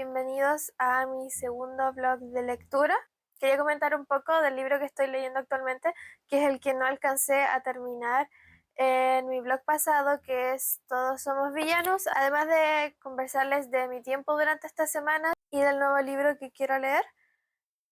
bienvenidos a mi segundo vlog de lectura. Quería comentar un poco del libro que estoy leyendo actualmente, que es el que no alcancé a terminar en mi vlog pasado, que es Todos somos villanos, además de conversarles de mi tiempo durante esta semana y del nuevo libro que quiero leer,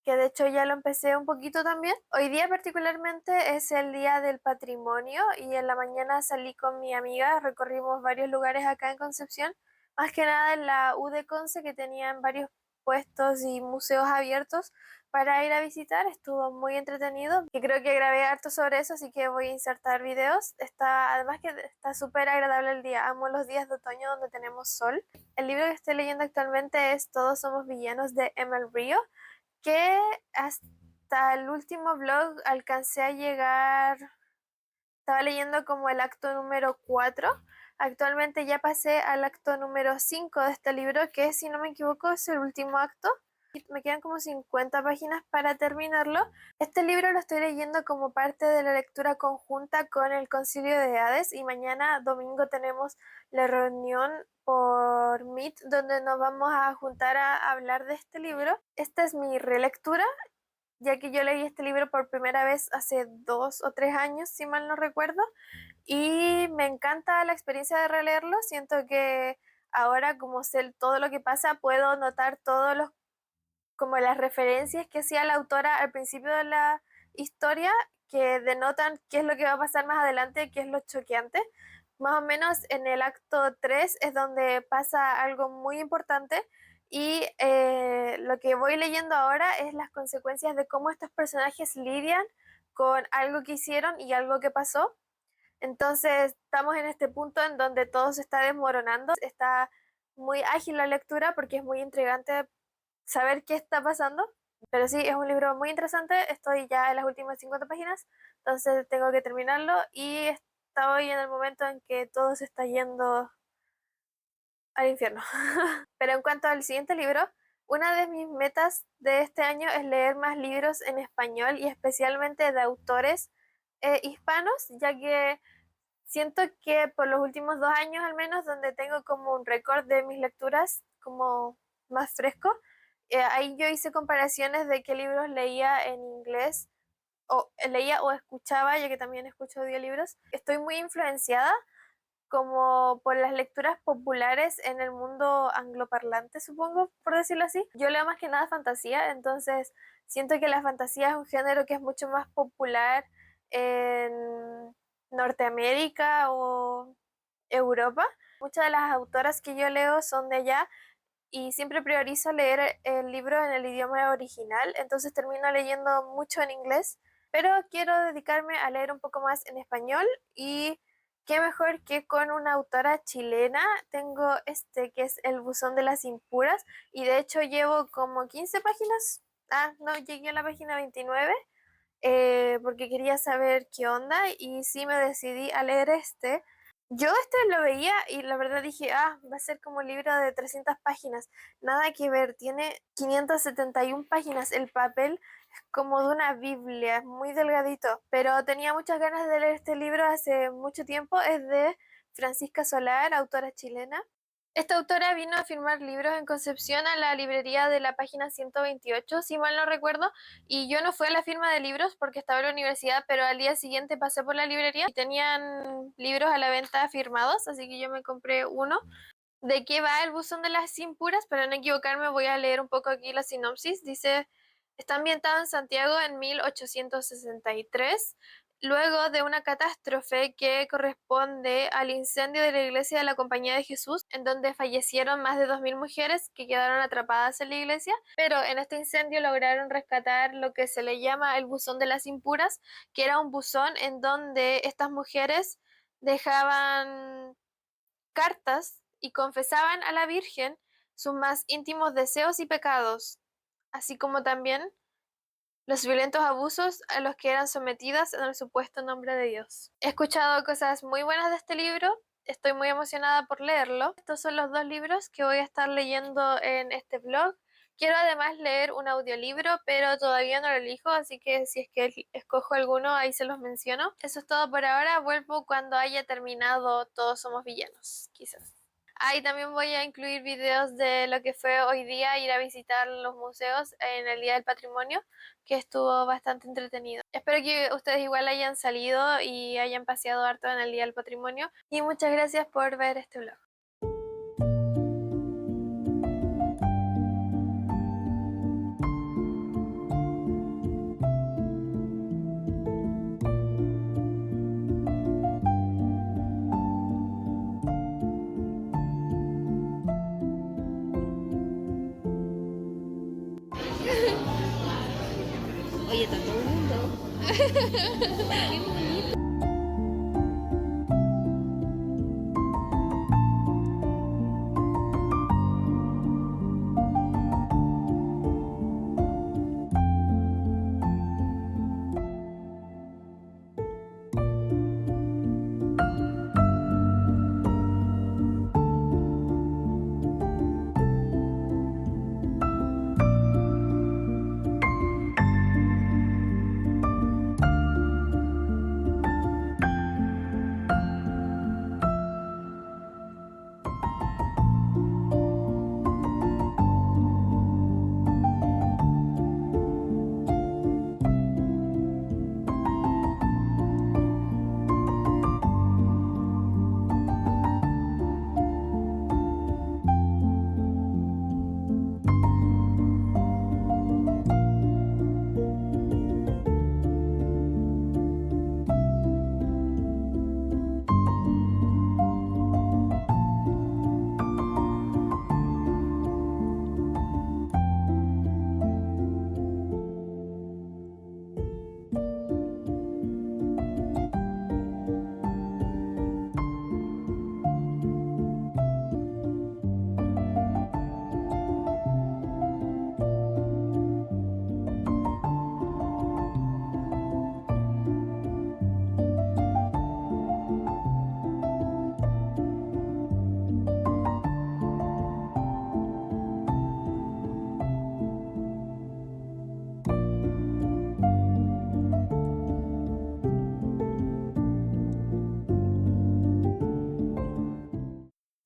que de hecho ya lo empecé un poquito también. Hoy día particularmente es el día del patrimonio y en la mañana salí con mi amiga, recorrimos varios lugares acá en Concepción, más que nada en la U de Conce, que tenían varios puestos y museos abiertos para ir a visitar. Estuvo muy entretenido y creo que grabé harto sobre eso, así que voy a insertar videos. Además que está súper agradable el día, amo los días de otoño donde tenemos sol. El libro que estoy leyendo actualmente es Todos somos villanos de Emil Río, que hasta el último blog alcancé a llegar, estaba leyendo como el acto número 4. Actualmente ya pasé al acto número 5 de este libro, que si no me equivoco es el último acto. Me quedan como 50 páginas para terminarlo. Este libro lo estoy leyendo como parte de la lectura conjunta con el Concilio de Hades, y mañana domingo tenemos la reunión por Meet donde nos vamos a juntar a hablar de este libro. Esta es mi relectura, ya que yo leí este libro por primera vez hace 2 o 3 años, si mal no recuerdo, y me encanta la experiencia de releerlo. Siento que ahora, como sé todo lo que pasa, puedo notar todos los, como las referencias que hacía la autora al principio de la historia, que denotan qué es lo que va a pasar más adelante, qué es lo choqueante. Más o menos en el acto 3 es donde pasa algo muy importante, y lo que voy leyendo ahora es las consecuencias de cómo estos personajes lidian con algo que hicieron y algo que pasó. Entonces estamos en este punto en donde todo se está desmoronando. Está muy ágil la lectura porque es muy intrigante saber qué está pasando. Pero sí, es un libro muy interesante. Estoy ya en las últimas 50 páginas, entonces tengo que terminarlo, y estoy en el momento en que todo se está yendo al infierno. Pero en cuanto al siguiente libro, una de mis metas de este año es leer más libros en español y especialmente de autores hispanos, ya que siento que por los últimos 2 años al menos, donde tengo como un récord de mis lecturas como más fresco, ahí yo hice comparaciones de qué libros leía en inglés, o leía o escuchaba, ya que también escucho audiolibros. Estoy muy influenciada como por las lecturas populares en el mundo angloparlante, supongo, por decirlo así. Yo leo más que nada fantasía, entonces siento que la fantasía es un género que es mucho más popular en Norteamérica o Europa. Muchas de las autoras que yo leo son de allá, y siempre priorizo leer el libro en el idioma original, entonces termino leyendo mucho en inglés, pero quiero dedicarme a leer un poco más en español, y qué mejor que con una autora chilena. Tengo este que es El buzón de las impuras, y de hecho llevo como 15 páginas. No, llegué a la página 29, porque quería saber qué onda, y sí me decidí a leer este. Yo este lo veía y la verdad dije, va a ser como un libro de 300 páginas. Nada que ver, tiene 571 páginas. El papel es como de una Biblia, es muy delgadito. Pero tenía muchas ganas de leer este libro hace mucho tiempo. Es de Francisca Solar, autora chilena. Esta autora vino a firmar libros en Concepción a la librería de la página 128, si mal no recuerdo, y yo no fui a la firma de libros porque estaba en la universidad, pero al día siguiente pasé por la librería y tenían libros a la venta firmados, así que yo me compré uno. ¿De qué va El buzón de las impuras? Para no equivocarme, voy a leer un poco aquí la sinopsis. Dice: está ambientado en Santiago en 1863, luego de una catástrofe que corresponde al incendio de la iglesia de la Compañía de Jesús, en donde fallecieron más de 2000 mujeres que quedaron atrapadas en la iglesia, pero en este incendio lograron rescatar lo que se le llama el buzón de las impuras, que era un buzón en donde estas mujeres dejaban cartas y confesaban a la Virgen sus más íntimos deseos y pecados, así como también los violentos abusos a los que eran sometidas en el supuesto nombre de Dios. He escuchado cosas muy buenas de este libro, estoy muy emocionada por leerlo. Estos son los 2 libros que voy a estar leyendo en este vlog. Quiero además leer un audiolibro, pero todavía no lo elijo, así que si es que escojo alguno, ahí se los menciono. Eso es todo por ahora, vuelvo cuando haya terminado Todos somos villanos, quizás. Ahí también voy a incluir videos de lo que fue hoy día ir a visitar los museos en el Día del Patrimonio, que estuvo bastante entretenido. Espero que ustedes igual hayan salido y hayan paseado harto en el Día del Patrimonio. Y muchas gracias por ver este vlog. Oye, está todo el mundo. Qué bonito.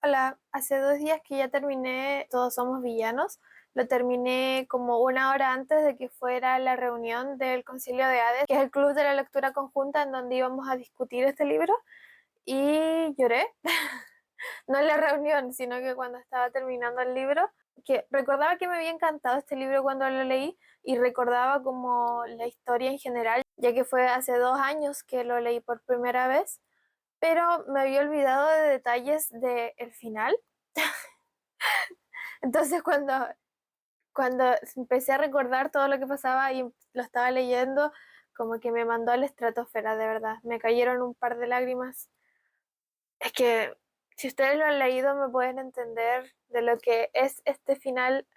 Hola, hace 2 días que ya terminé Todos Somos Villanos. Lo terminé como una hora antes de que fuera la reunión del Concilio de Hades, que es el club de la lectura conjunta en donde íbamos a discutir este libro. Y lloré, no en la reunión, sino que cuando estaba terminando el libro, que recordaba que me había encantado este libro cuando lo leí y recordaba como la historia en general, ya que fue hace 2 años que lo leí por primera vez, pero me había olvidado de detalles del final. Entonces cuando empecé a recordar todo lo que pasaba y lo estaba leyendo, como que me mandó a la estratosfera, de verdad. Me cayeron un par de lágrimas. Es que si ustedes lo han leído me pueden entender de lo que es este final.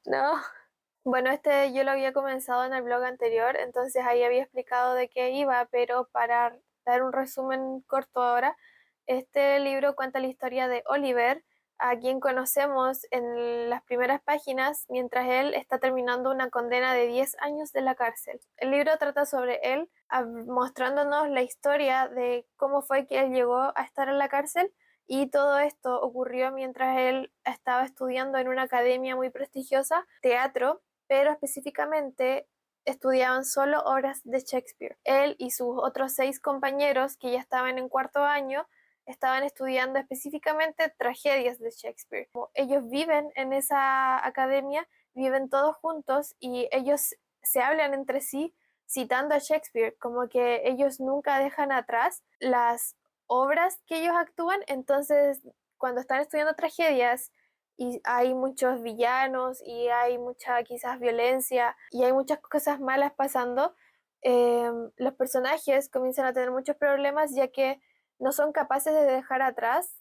No. Bueno, este yo lo había comenzado en el blog anterior, entonces ahí había explicado de qué iba, pero para dar un resumen corto ahora, este libro cuenta la historia de Oliver, a quien conocemos en las primeras páginas mientras él está terminando una condena de 10 años de la cárcel. El libro trata sobre él, mostrándonos la historia de cómo fue que él llegó a estar en la cárcel y todo esto ocurrió mientras él estaba estudiando en una academia muy prestigiosa, teatro, pero específicamente estudiaban solo obras de Shakespeare. Él y sus otros 6 compañeros que ya estaban en cuarto año estaban estudiando específicamente tragedias de Shakespeare. Como ellos viven en esa academia, viven todos juntos y ellos se hablan entre sí citando a Shakespeare, como que ellos nunca dejan atrás las obras que ellos actúan, entonces cuando están estudiando tragedias y hay muchos villanos y hay mucha quizás violencia y hay muchas cosas malas pasando, los personajes comienzan a tener muchos problemas ya que no son capaces de dejar atrás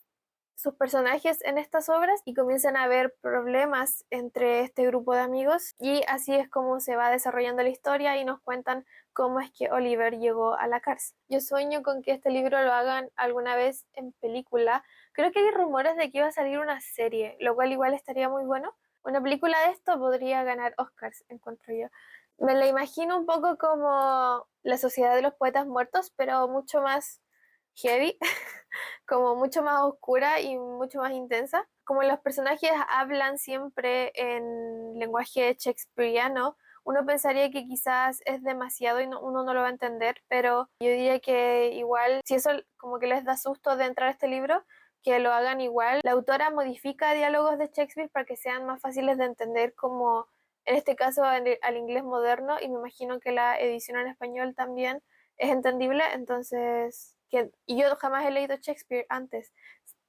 sus personajes en estas obras y comienzan a haber problemas entre este grupo de amigos y así es como se va desarrollando la historia y nos cuentan cómo es que Oliver llegó a la cárcel. Yo sueño con que este libro lo hagan alguna vez en película. Creo que hay rumores de que iba a salir una serie, lo cual igual estaría muy bueno. Una película de esto podría ganar Oscars, encuentro yo. Me la imagino un poco como La Sociedad de los Poetas Muertos, pero mucho más heavy, como mucho más oscura y mucho más intensa. Como los personajes hablan siempre en lenguaje shakespeariano, uno pensaría que quizás es demasiado y uno no lo va a entender, pero yo diría que igual, si eso como que les da susto de entrar a este libro, que lo hagan igual. La autora modifica diálogos de Shakespeare para que sean más fáciles de entender, como en este caso al inglés moderno, y me imagino que la edición en español también es entendible, entonces, y yo jamás he leído Shakespeare antes.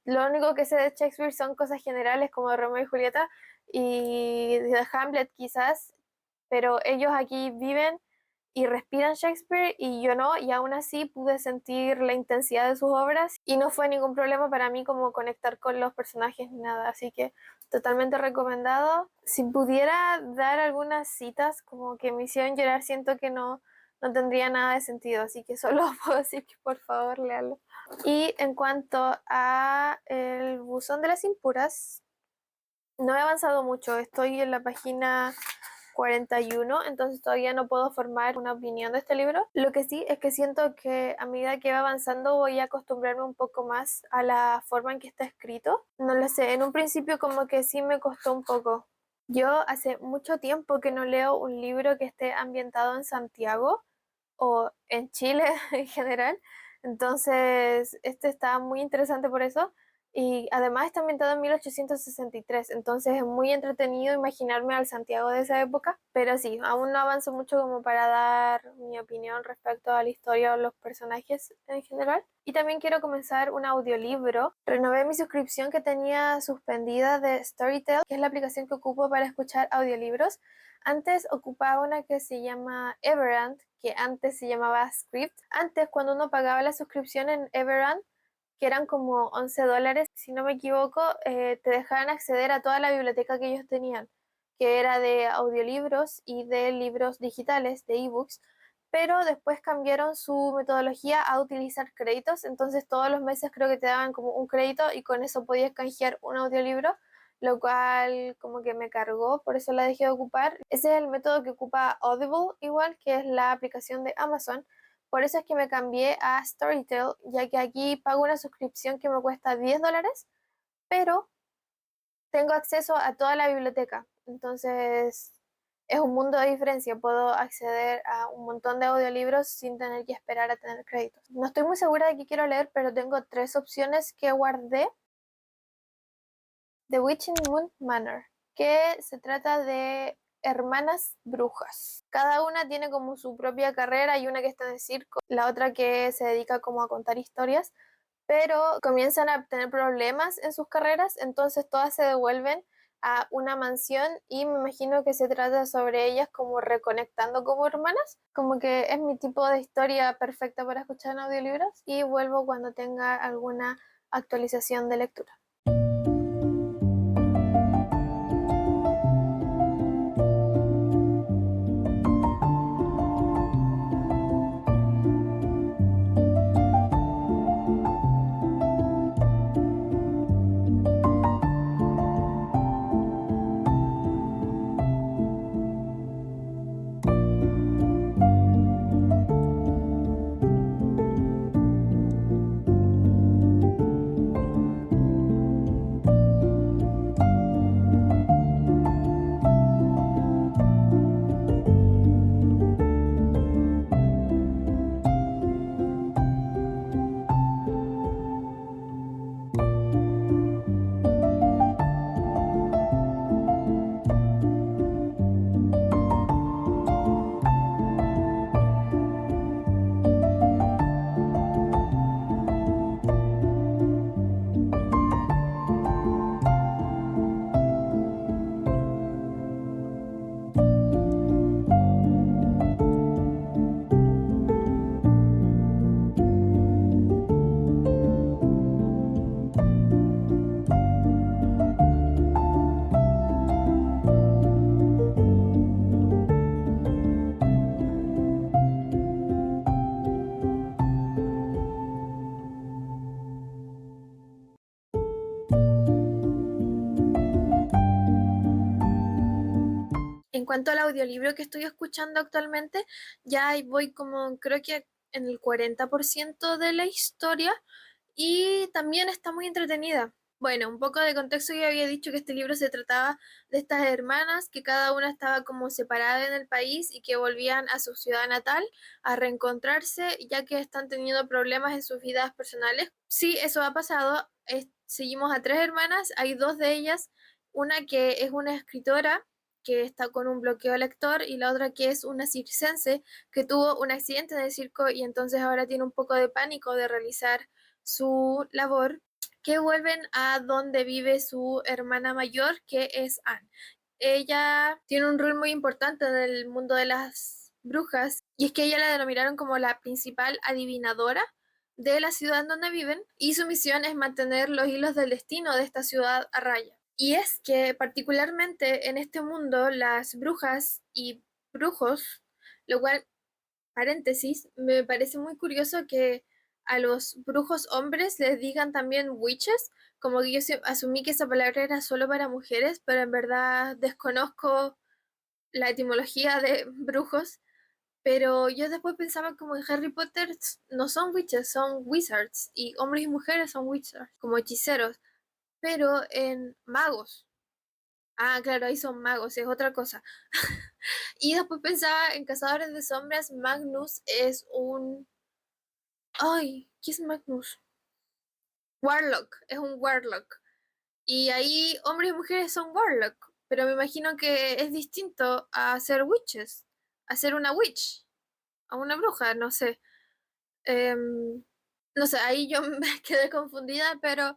Lo único que sé de Shakespeare son cosas generales como de Romeo y Julieta y de Hamlet quizás, pero ellos aquí viven y respiran Shakespeare y yo no, y aún así pude sentir la intensidad de sus obras y no fue ningún problema para mí como conectar con los personajes ni nada, así que totalmente recomendado. Si pudiera dar algunas citas como que me hicieron llorar, siento que no tendría nada de sentido, así que solo puedo decir que por favor léalo. Y en cuanto a el buzón de las impuras, no he avanzado mucho, estoy en la página 41, entonces todavía no puedo formar una opinión de este libro. Lo que sí es que siento que a medida que va avanzando voy a acostumbrarme un poco más a la forma en que está escrito. No lo sé, en un principio como que sí me costó un poco. Yo hace mucho tiempo que no leo un libro que esté ambientado en Santiago o en Chile en general. Entonces, este está muy interesante por eso. Y además está ambientado en 1863, entonces es muy entretenido imaginarme al Santiago de esa época, pero sí, aún no avanzo mucho como para dar mi opinión respecto a la historia o los personajes en general. Y también quiero comenzar un audiolibro. Renové mi suscripción que tenía suspendida de Storytel, que es la aplicación que ocupo para escuchar audiolibros. Antes ocupaba una que se llama Everand, que antes se llamaba Script. Antes, cuando uno pagaba la suscripción en Everand, que eran como $11, si no me equivoco, te dejaban acceder a toda la biblioteca que ellos tenían, que era de audiolibros y de libros digitales, de ebooks, pero después cambiaron su metodología a utilizar créditos, entonces todos los meses creo que te daban como un crédito y con eso podías canjear un audiolibro, lo cual como que me cargó, por eso la dejé de ocupar. Ese es el método que ocupa Audible, igual que es la aplicación de Amazon. Por eso es que me cambié a Storytel, ya que aquí pago una suscripción que me cuesta $10, pero tengo acceso a toda la biblioteca. Entonces es un mundo de diferencia. Puedo acceder a un montón de audiolibros sin tener que esperar a tener créditos. No estoy muy segura de qué quiero leer, pero tengo tres opciones que guardé. The Witching Moon Manor, que se trata de hermanas brujas. Cada una tiene como su propia carrera, hay una que está en el circo, la otra que se dedica como a contar historias, pero comienzan a tener problemas en sus carreras, entonces todas se devuelven a una mansión y me imagino que se trata sobre ellas como reconectando como hermanas, como que es mi tipo de historia perfecta para escuchar en audiolibros y vuelvo cuando tenga alguna actualización de lectura. En cuanto al audiolibro que estoy escuchando actualmente, ya ahí voy como, creo que en el 40% de la historia y también está muy entretenida. Bueno, un poco de contexto, yo había dicho que este libro se trataba de estas hermanas que cada una estaba como separada en el país y que volvían a su ciudad natal a reencontrarse ya que están teniendo problemas en sus vidas personales. Sí, eso ha pasado. Seguimos a tres hermanas, hay dos de ellas, una que es una escritora que está con un bloqueo lector y la otra que es una circense que tuvo un accidente en el circo y entonces ahora tiene un poco de pánico de realizar su labor, que vuelven a donde vive su hermana mayor, que es Anne. Ella tiene un rol muy importante en el mundo de las brujas, y es que ella la denominaron como la principal adivinadora de la ciudad en donde viven, y su misión es mantener los hilos del destino de esta ciudad a raya. Y es que particularmente en este mundo las brujas y brujos, lo cual, paréntesis, me parece muy curioso que a los brujos hombres les digan también witches, como que yo asumí que esa palabra era solo para mujeres, pero en verdad desconozco la etimología de brujos, pero yo después pensaba como en Harry Potter no son witches, son wizards, y hombres y mujeres son wizards, como hechiceros, pero en magos. Ah, claro, ahí son magos, es otra cosa. Y después pensaba en Cazadores de Sombras, Magnus es un... Ay, ¿qué es Magnus? Warlock, es un Warlock. Y ahí hombres y mujeres son Warlock, pero me imagino que es distinto a ser witches, a ser una witch, a una bruja, no sé. Em, no sé, ahí yo me quedé confundida, pero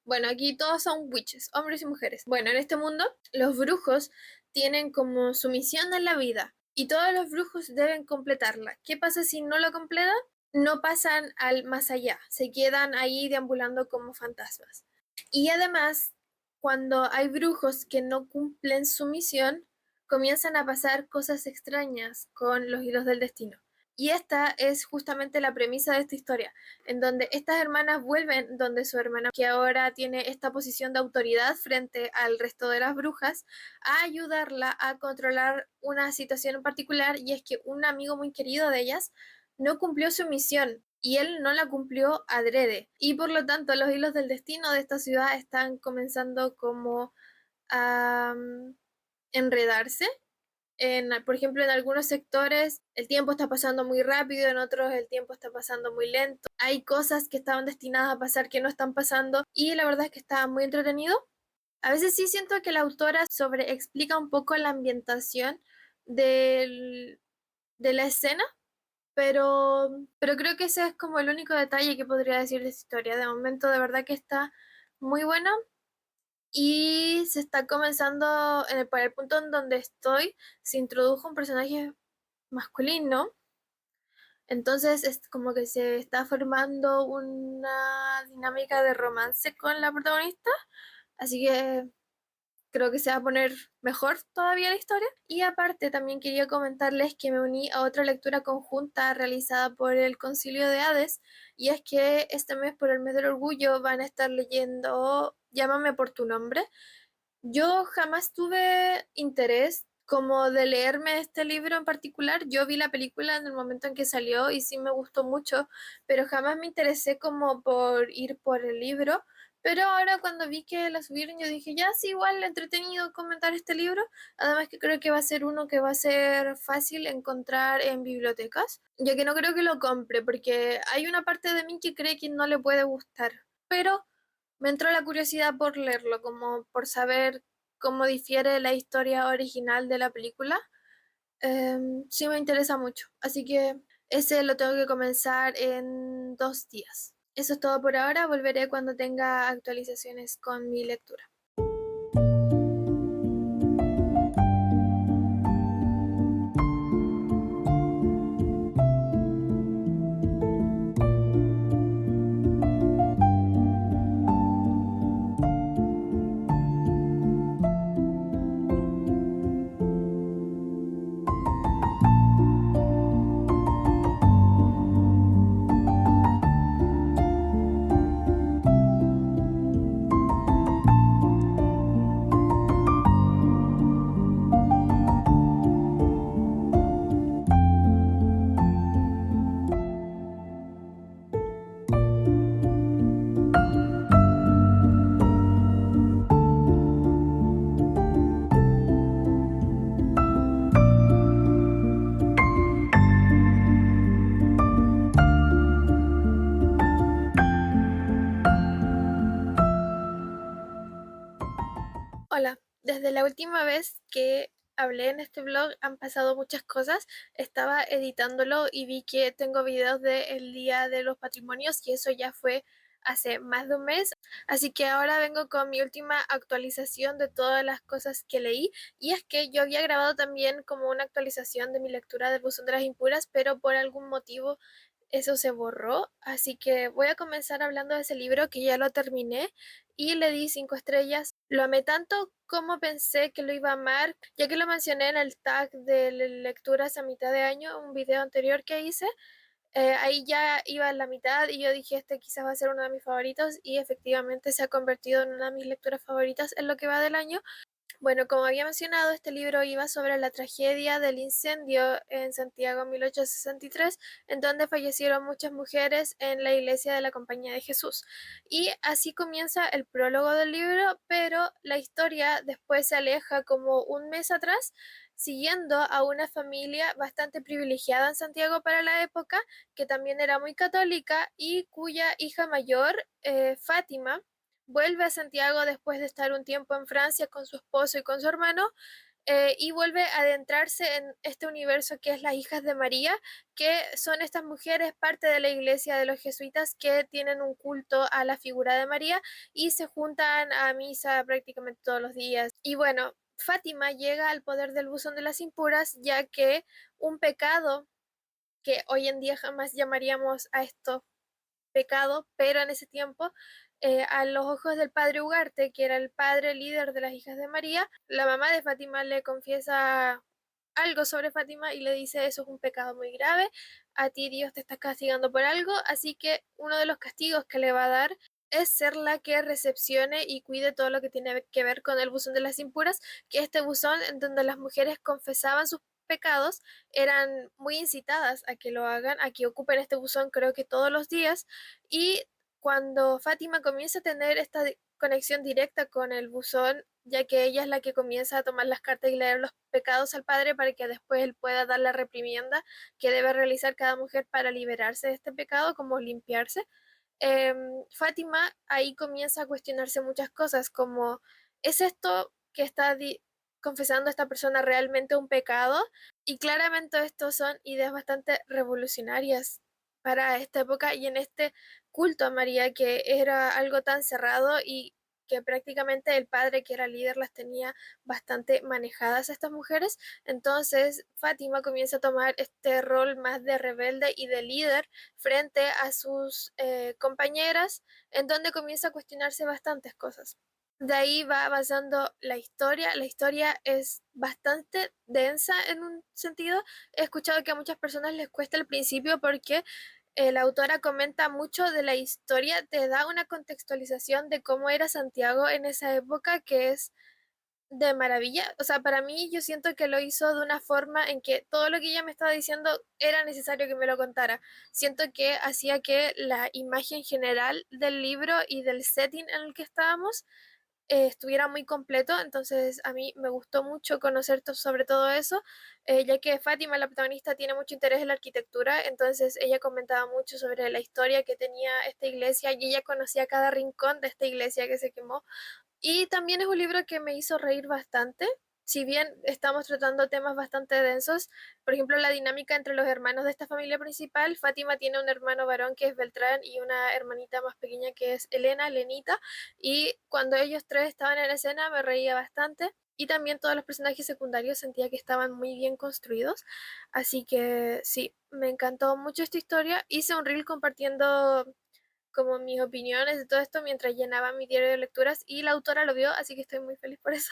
bueno, aquí todos son witches, hombres y mujeres. Bueno, en este mundo los brujos tienen como su misión en la vida y todos los brujos deben completarla. ¿Qué pasa si no lo completan? No pasan al más allá, se quedan ahí deambulando como fantasmas. Y además, cuando hay brujos que no cumplen su misión, comienzan a pasar cosas extrañas con los hilos del destino. Y esta es justamente la premisa de esta historia, en donde estas hermanas vuelven donde su hermana, que ahora tiene esta posición de autoridad frente al resto de las brujas, a ayudarla a controlar una situación en particular, y es que un amigo muy querido de ellas no cumplió su misión y él no la cumplió adrede. Y por lo tanto los hilos del destino de esta ciudad están comenzando como a enredarse. Por ejemplo, en algunos sectores el tiempo está pasando muy rápido, en otros el tiempo está pasando muy lento. Hay cosas que estaban destinadas a pasar que no están pasando y la verdad es que está muy entretenido. A veces sí siento que la autora sobreexplica un poco la ambientación del, de la escena, pero creo que ese es como el único detalle que podría decir de esta historia. De momento, de verdad que está muy buena y se está comenzando, para el punto en donde estoy, se introdujo un personaje masculino. Entonces es como que se está formando una dinámica de romance con la protagonista. Así que creo que se va a poner mejor todavía la historia. Y aparte también quería comentarles que me uní a otra lectura conjunta realizada por el Concilio de Hades, y es que este mes, por el mes del orgullo, van a estar leyendo Llámame por tu nombre. Yo jamás tuve interés como de leerme este libro en particular. Yo vi la película en el momento en que salió y sí me gustó mucho, pero jamás me interesé como por ir por el libro. Pero ahora cuando vi que la subieron, yo dije, ya sí, igual entretenido comentar este libro. Además que creo que va a ser uno que va a ser fácil encontrar en bibliotecas, ya que no creo que lo compre, porque hay una parte de mí que cree que no le puede gustar. Pero me entró la curiosidad por leerlo, como por saber cómo difiere la historia original de la película. Sí me interesa mucho, así que ese lo tengo que comenzar en 2 días. Eso es todo por ahora, volveré cuando tenga actualizaciones con mi lectura. Desde la última vez que hablé en este blog han pasado muchas cosas. Estaba editándolo y vi que tengo videos del Día de los Patrimonios y eso ya fue hace más de un mes. Así que ahora vengo con mi última actualización de todas las cosas que leí. Y es que yo había grabado también como una actualización de mi lectura del Buzón de las Impuras, pero por algún motivo eso se borró. Así que voy a comenzar hablando de ese libro que ya lo terminé y le di 5 estrellas. Lo amé tanto como pensé que lo iba a amar, ya que lo mencioné en el tag de lecturas a mitad de año, un video anterior que hice. Ahí ya iba en la mitad y yo dije, este quizás va a ser uno de mis favoritos y efectivamente se ha convertido en una de mis lecturas favoritas en lo que va del año. Bueno, como había mencionado, este libro iba sobre la tragedia del incendio en Santiago en 1863, en donde fallecieron muchas mujeres en la iglesia de la Compañía de Jesús. Y así comienza el prólogo del libro, pero la historia después se aleja como un mes atrás, siguiendo a una familia bastante privilegiada en Santiago para la época, que también era muy católica y cuya hija mayor, Fátima, vuelve a Santiago después de estar un tiempo en Francia con su esposo y con su hermano, y vuelve a adentrarse en este universo que es las hijas de María, que son estas mujeres parte de la iglesia de los jesuitas que tienen un culto a la figura de María y se juntan a misa prácticamente todos los días. Y bueno, Fátima llega al poder del buzón de las impuras, ya que un pecado que hoy en día jamás llamaríamos a esto pecado, pero en ese tiempo, a los ojos del padre Ugarte, que era el padre líder de las hijas de María, la mamá de Fátima le confiesa algo sobre Fátima y le dice, eso es un pecado muy grave, a ti Dios te está castigando por algo, así que uno de los castigos que le va a dar es ser la que recepcione y cuide todo lo que tiene que ver con el buzón de las impuras, que este buzón en donde las mujeres confesaban sus pecados, eran muy incitadas a que lo hagan, a que ocupen este buzón creo que todos los días. Y cuando Fátima comienza a tener esta conexión directa con el buzón, ya que ella es la que comienza a tomar las cartas y leer los pecados al padre para que después él pueda dar la reprimienda que debe realizar cada mujer para liberarse de este pecado, como limpiarse. Fátima ahí comienza a cuestionarse muchas cosas, como, ¿es esto que está confesando esta persona realmente un pecado? Y claramente estos son ideas bastante revolucionarias para esta época y en este culto a María que era algo tan cerrado y que prácticamente el padre que era líder las tenía bastante manejadas a estas mujeres. Entonces Fátima comienza a tomar este rol más de rebelde y de líder frente a sus compañeras, en donde comienza a cuestionarse bastantes cosas. De ahí va avanzando la historia. La historia es bastante densa en un sentido. He escuchado que a muchas personas les cuesta al principio porque la autora comenta mucho de la historia, te da una contextualización de cómo era Santiago en esa época que es de maravilla. O sea, para mí yo siento que lo hizo de una forma en que todo lo que ella me estaba diciendo era necesario que me lo contara. Siento que hacía que la imagen general del libro y del setting en el que estábamos estuviera muy completo, entonces a mí me gustó mucho conocer sobre todo eso, ya que Fátima, la protagonista, tiene mucho interés en la arquitectura, entonces ella comentaba mucho sobre la historia que tenía esta iglesia y ella conocía cada rincón de esta iglesia que se quemó. Y también es un libro que me hizo reír bastante. Si bien estamos tratando temas bastante densos, por ejemplo, la dinámica entre los hermanos de esta familia principal, Fátima tiene un hermano varón que es Beltrán y una hermanita más pequeña que es Elena, Lenita, y cuando ellos tres estaban en escena me reía bastante. Y también todos los personajes secundarios sentía que estaban muy bien construidos. Así que sí, me encantó mucho esta historia. Hice un reel compartiendo como mis opiniones de todo esto mientras llenaba mi diario de lecturas y la autora lo vio, así que estoy muy feliz por eso.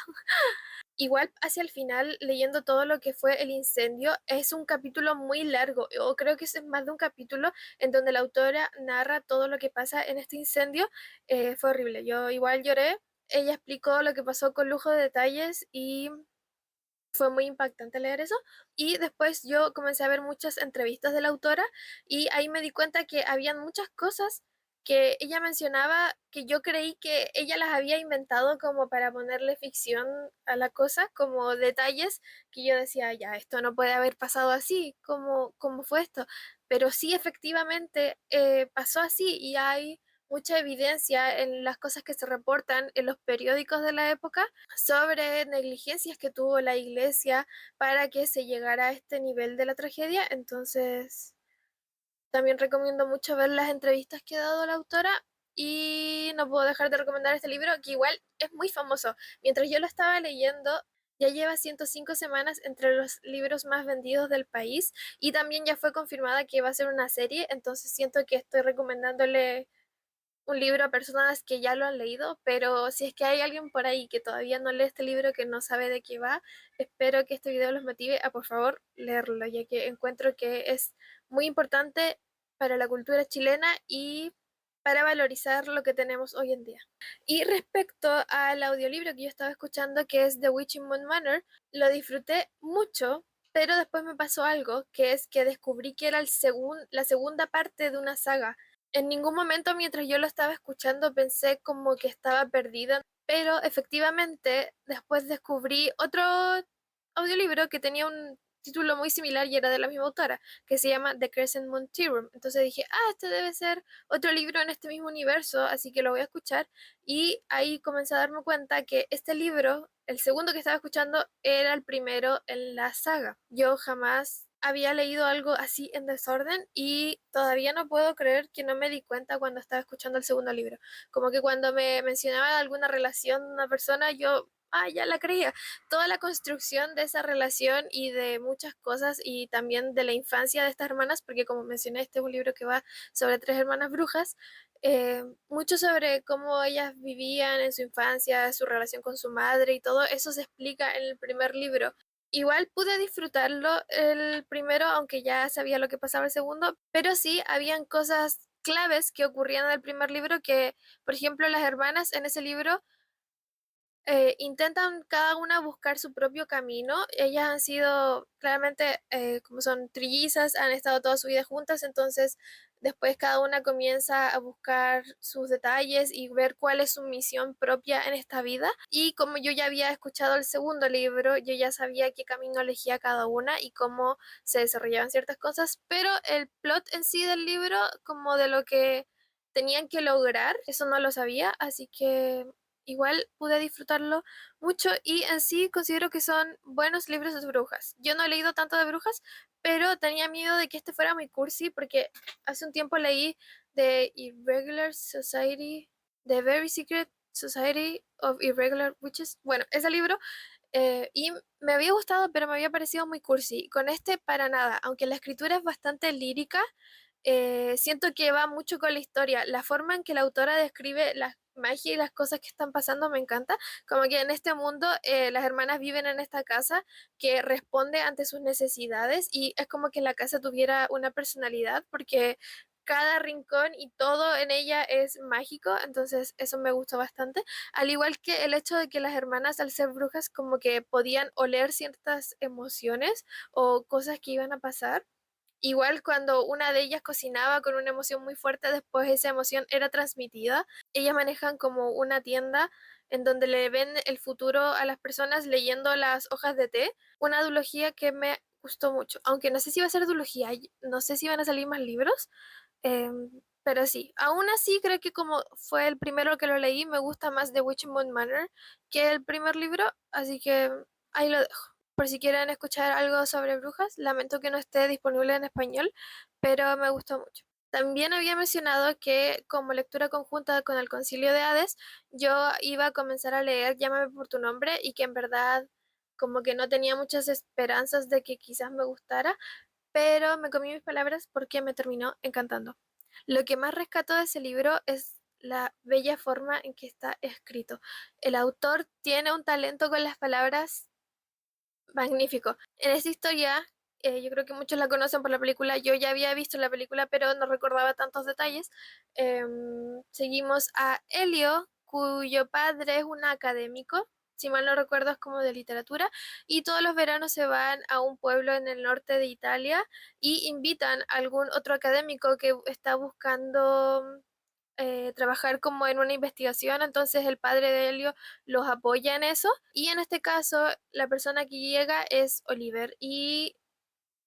Igual hacia el final, leyendo todo lo que fue el incendio, es un capítulo muy largo, o creo que es más de un capítulo en donde la autora narra todo lo que pasa en este incendio. Fue horrible, yo igual lloré. Ella explicó lo que pasó con lujo de detalles y fue muy impactante leer eso. Y después yo comencé a ver muchas entrevistas de la autora y ahí me di cuenta que habían muchas cosas que ella mencionaba que yo creí que ella las había inventado como para ponerle ficción a la cosa, como detalles que yo decía, ya, esto no puede haber pasado así, ¿cómo fue esto? Pero sí, efectivamente, pasó así y hay mucha evidencia en las cosas que se reportan en los periódicos de la época sobre negligencias que tuvo la iglesia para que se llegara a este nivel de la tragedia. Entonces, también recomiendo mucho ver las entrevistas que ha dado la autora y no puedo dejar de recomendar este libro que igual es muy famoso. Mientras yo lo estaba leyendo, ya lleva 105 semanas entre los libros más vendidos del país y también ya fue confirmada que va a ser una serie, entonces siento que estoy recomendándole un libro a personas que ya lo han leído, pero si es que hay alguien por ahí que todavía no lee este libro, que no sabe de qué va, espero que este video los motive a por favor leerlo, ya que encuentro que es muy importante para la cultura chilena y para valorizar lo que tenemos hoy en día. Y respecto al audiolibro que yo estaba escuchando, que es The Witching Moon Manor, lo disfruté mucho, pero después me pasó algo, que es que descubrí que era la segunda parte de una saga. En ningún momento mientras yo lo estaba escuchando pensé como que estaba perdida, pero efectivamente después descubrí otro audiolibro que tenía un título muy similar y era de la misma autora, que se llama The Crescent Moon Tea Room. Entonces dije, este debe ser otro libro en este mismo universo, así que lo voy a escuchar. Y ahí comencé a darme cuenta que este libro, el segundo que estaba escuchando, era el primero en la saga. Yo jamás había leído algo así en desorden y todavía no puedo creer que no me di cuenta cuando estaba escuchando el segundo libro. Como que cuando me mencionaba alguna relación de una persona, yo, ya la creía. Toda la construcción de esa relación y de muchas cosas y también de la infancia de estas hermanas, porque como mencioné, este es un libro que va sobre tres hermanas brujas, mucho sobre cómo ellas vivían en su infancia, su relación con su madre y todo eso se explica en el primer libro. Igual pude disfrutarlo el primero, aunque ya sabía lo que pasaba el segundo, pero sí habían cosas claves que ocurrían en el primer libro que, por ejemplo, las hermanas en ese libro intentan cada una buscar su propio camino. Ellas han sido, claramente, como son trillizas, han estado toda su vida juntas, entonces después cada una comienza a buscar sus detalles y ver cuál es su misión propia en esta vida. Y como yo ya había escuchado el segundo libro, yo ya sabía qué camino elegía cada una y cómo se desarrollaban ciertas cosas, pero el plot en sí del libro, como de lo que tenían que lograr, eso no lo sabía, así que igual pude disfrutarlo mucho y en sí considero que son buenos libros de brujas. Yo no he leído tanto de brujas, pero tenía miedo de que este fuera muy cursi porque hace un tiempo leí The Irregular Society, The Very Secret Society of Irregular Witches. Bueno, ese libro y me había gustado, pero me había parecido muy cursi. Con este, para nada. Aunque la escritura es bastante lírica, siento que va mucho con la historia. La forma en que la autora describe la magia y las cosas que están pasando me encanta. Como que en este mundo las hermanas viven en esta casa que responde ante sus necesidades y es como que la casa tuviera una personalidad porque cada rincón y todo en ella es mágico, entonces eso me gustó bastante. Al igual que el hecho de que las hermanas, al ser brujas, como que podían oler ciertas emociones o cosas que iban a pasar. Igual cuando una de ellas cocinaba con una emoción muy fuerte, después esa emoción era transmitida. Ellas manejan como una tienda en donde le ven el futuro a las personas leyendo las hojas de té. Una duología que me gustó mucho, aunque no sé si va a ser duología, no sé si van a salir más libros, pero sí, aún así creo que como fue el primero que lo leí, me gusta más The Witch Moon Manor que el primer libro, así que ahí lo dejo. Por si quieren escuchar algo sobre brujas, lamento que no esté disponible en español, pero me gustó mucho. También había mencionado que como lectura conjunta con el Concilio de Hades, yo iba a comenzar a leer Llámame por tu nombre y que en verdad como que no tenía muchas esperanzas de que quizás me gustara, pero me comí mis palabras porque me terminó encantando. Lo que más rescato de ese libro es la bella forma en que está escrito. El autor tiene un talento con las palabras magnífico. En esta historia, yo creo que muchos la conocen por la película, yo ya había visto la película, pero no recordaba tantos detalles. Seguimos a Helio, cuyo padre es un académico, si mal no recuerdo es como de literatura, y todos los veranos se van a un pueblo en el norte de Italia y invitan a algún otro académico que está buscando trabajar como en una investigación, entonces el padre de Helio los apoya en eso y en este caso la persona que llega es Oliver y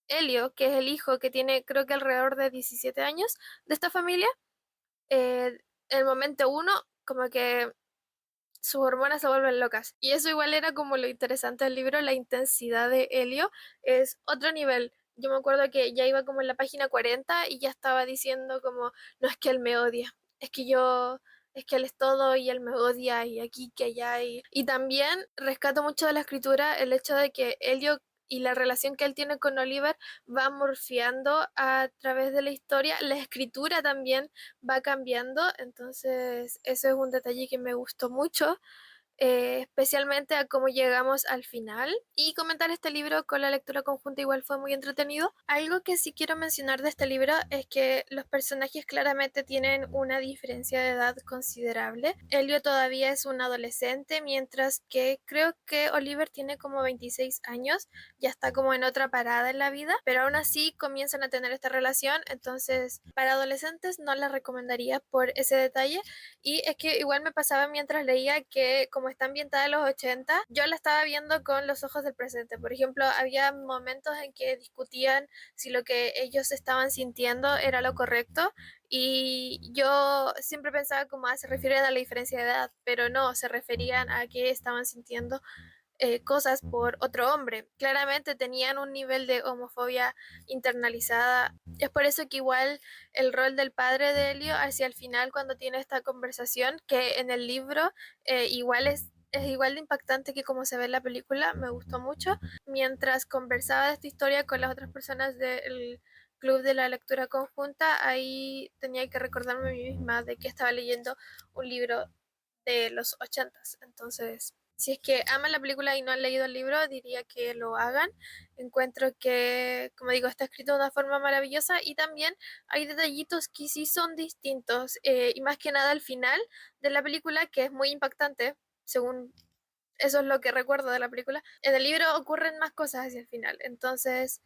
Helio, que es el hijo que tiene creo que alrededor de 17 años de esta familia, en el momento uno, como que sus hormonas se vuelven locas. Y eso igual era como lo interesante del libro, la intensidad de Helio es otro nivel. Yo me acuerdo que ya iba como en la página 40 y ya estaba diciendo como, no es que él me odia, es que yo, es que él es todo y él me odia y aquí que allá. Y también rescato mucho de la escritura el hecho de que Helio y la relación que él tiene con Oliver va morfiando a través de la historia. La escritura también va cambiando, entonces eso es un detalle que me gustó mucho, especialmente a cómo llegamos al final. Y comentar este libro con la lectura conjunta igual fue muy entretenido. Algo que sí quiero mencionar de este libro es que los personajes claramente tienen una diferencia de edad considerable. Elio todavía es un adolescente, mientras que creo que Oliver tiene como 26 años, ya está como en otra parada en la vida, pero aún así comienzan a tener esta relación, entonces para adolescentes no la recomendaría por ese detalle. Y es que igual me pasaba mientras leía que como está ambientada en los 80 yo la estaba viendo con los ojos del presente. Por ejemplo, había momentos en que discutían si lo que ellos estaban sintiendo era lo correcto y yo siempre pensaba como se refieren a la diferencia de edad, pero no, se referían a que estaban sintiendo cosas por otro hombre. Claramente tenían un nivel de homofobia internalizada. Es por eso que igual el rol del padre de Helio hacia el final cuando tiene esta conversación, que en el libro igual es igual de impactante que como se ve en la película, me gustó mucho. Mientras conversaba de esta historia con las otras personas del club de la lectura conjunta, ahí tenía que recordarme a mí misma de que estaba leyendo un libro de los 80. Entonces, si es que aman la película y no han leído el libro, diría que lo hagan. Encuentro que, como digo, está escrito de una forma maravillosa y también hay detallitos que sí son distintos. Y más que nada al final de la película, que es muy impactante, según eso es lo que recuerdo de la película. En el libro ocurren más cosas hacia el final. Entonces,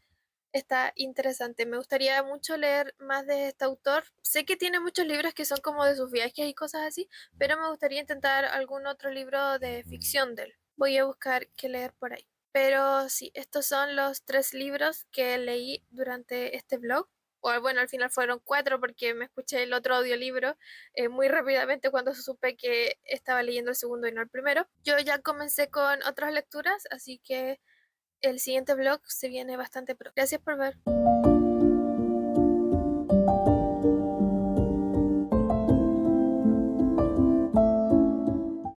está interesante. Me gustaría mucho leer más de este autor. Sé que tiene muchos libros que son como de sus viajes y cosas así, pero me gustaría intentar algún otro libro de ficción de él. Voy a buscar qué leer por ahí. Pero sí, estos son los 3 libros que leí durante este blog. O bueno, al final fueron 4 porque me escuché el otro audiolibro muy rápidamente cuando supe que estaba leyendo el segundo y no el primero. Yo ya comencé con otras lecturas, así que el siguiente vlog se viene bastante pronto. Gracias por ver.